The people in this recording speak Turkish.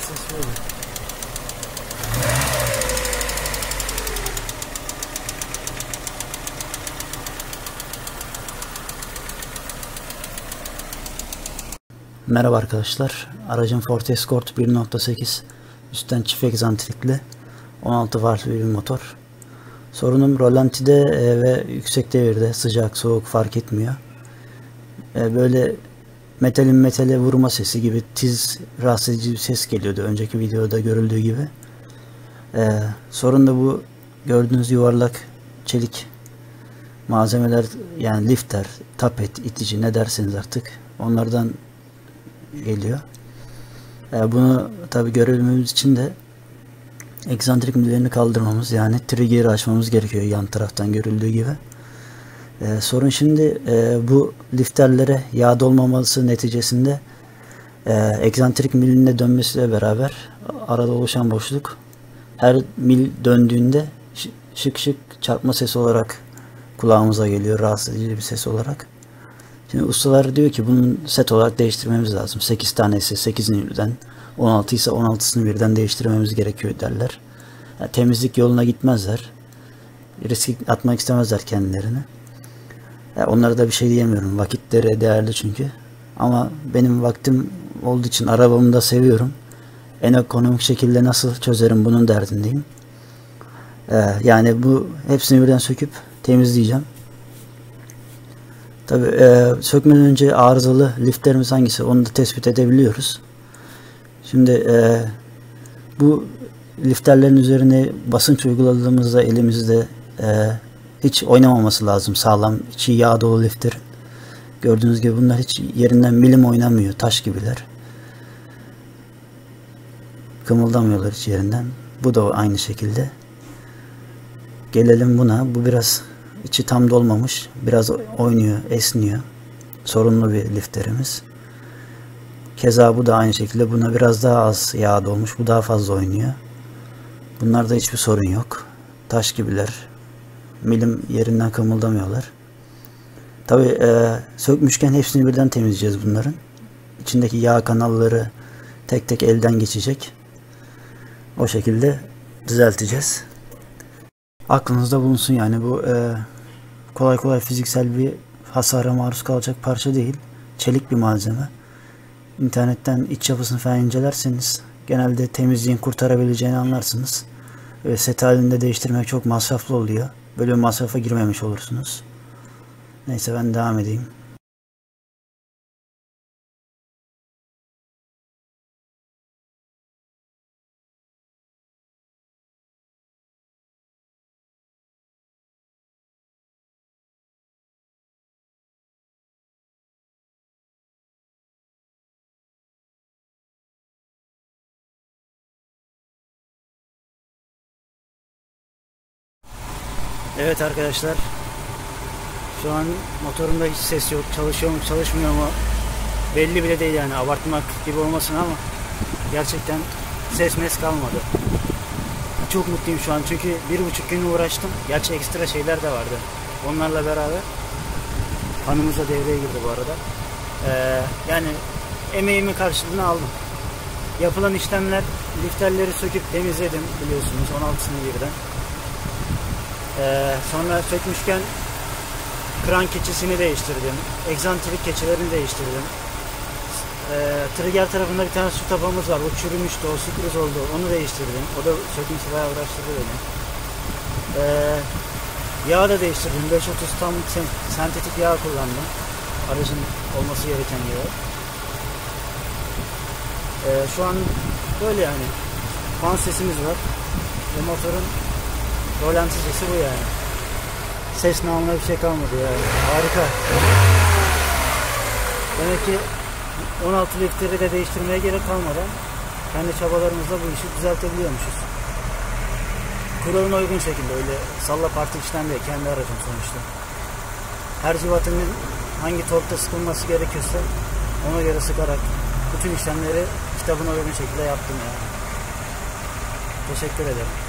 ses böyle. Merhaba arkadaşlar. Aracım Ford Escort 1.8 üstten çift egzantrikli 16 farklı bir motor. Sorunum rolantide ve yüksek devirde, sıcak soğuk fark etmiyor. Böyle metalin metale vurma sesi gibi tiz, rahatsız edici bir ses geliyordu önceki videoda görüldüğü gibi. Sorun da bu gördüğünüz yuvarlak çelik malzemeler, yani lifter, tapet, itici ne derseniz artık onlardan geliyor. Bunu tabi görebilmemiz için de egzantrik millerini kaldırmamız, yani trigger'ı açmamız gerekiyor yan taraftan görüldüğü gibi. Sorun şimdi bu lifterlere yağ dolmaması neticesinde egzantrik miline dönmesiyle beraber arada oluşan boşluk her mil döndüğünde şık şık çarpma sesi olarak kulağımıza geliyor, rahatsız edici bir ses olarak. Şimdi ustalar diyor ki bunun set olarak değiştirmemiz lazım. 8 tanesi 8'ini birden, 16 ise 16'sını birden değiştirmemiz gerekiyor derler. Yani temizlik yoluna gitmezler. Risk atmak istemezler kendilerini. Yani onlara da bir şey diyemiyorum. Vakitleri değerli çünkü. Ama benim vaktim olduğu için arabamı da seviyorum. En ekonomik şekilde nasıl çözerim bunun derdindeyim. Yani bu hepsini birden söküp temizleyeceğim. Tabi sökmeden önce arızalı lifterimiz hangisi onu da tespit edebiliyoruz. Şimdi bu lifterlerin üzerine basınç uyguladığımızda elimizde hiç oynamaması lazım, sağlam içi yağ dolu lifter. Gördüğünüz gibi bunlar hiç yerinden milim oynamıyor, taş gibiler. Kımıldamıyorlar hiç yerinden. Bu da aynı şekilde. Gelelim buna. Bu biraz içi tam dolmamış. Biraz oynuyor, esniyor. Sorunlu bir lifterimiz. Keza bu da aynı şekilde. Buna biraz daha az yağ dolmuş. Bu daha fazla oynuyor. Bunlarda hiçbir sorun yok. Taş gibiler. Milim yerinden kımıldamıyorlar. Tabi sökmüşken hepsini birden temizleyeceğiz bunların. İçindeki yağ kanalları tek tek elden geçecek. O şekilde düzelteceğiz. Aklınızda bulunsun, yani bu kolay kolay fiziksel bir hasara maruz kalacak parça değil. Çelik bir malzeme. İnternetten iç yapısını falan incelerseniz genelde temizliğin kurtarabileceğini anlarsınız. Set halinde değiştirmek çok masraflı oluyor. Böyle bir masrafa girmemiş olursunuz. Neyse ben devam edeyim. Evet arkadaşlar, şu an motorumda hiç ses yok. Çalışıyor mu çalışmıyor mu belli bile değil, yani abartmak gibi olmasın ama gerçekten ses mes kalmadı. Çok mutluyum şu an çünkü 1,5 gün uğraştım. Gerçi ekstra şeyler de vardı. Onlarla beraber hanımız da devreye girdi bu arada. Yani emeğimin karşılığını aldım. Yapılan işlemler, lifterleri söküp temizledim biliyorsunuz, 16'sını birden. Sonra sökmüşken kran keçisini değiştirdim. Egzantrik keçilerini değiştirdim. Trigger tarafında bir tane su tabağımız var. O çürümüştü, o sürpriz oldu. Onu değiştirdim. O da sökmesi bayağı uğraştırdı beni. Yağ da değiştirdim. 530 tam sentetik yağ kullandım. Aracın olması gereken yağı. Şu an böyle yani. Fan sesimiz var. Ve motorun rolanti sesi bu yani. Ses namına bir şey kalmadı yani. Harika. Demek ki 16 lifteri de değiştirmeye gerek kalmadan kendi çabalarımızla bu işi düzeltebiliyormuşuz. Kuralına uygun şekilde, öyle salla parti işlem değil, kendi aracım sonuçta. Her cıvatının hangi torkta sıkılması gerekiyorsa ona göre sıkarak bütün işlemleri kitabına uygun şekilde yaptım yani. Teşekkür ederim.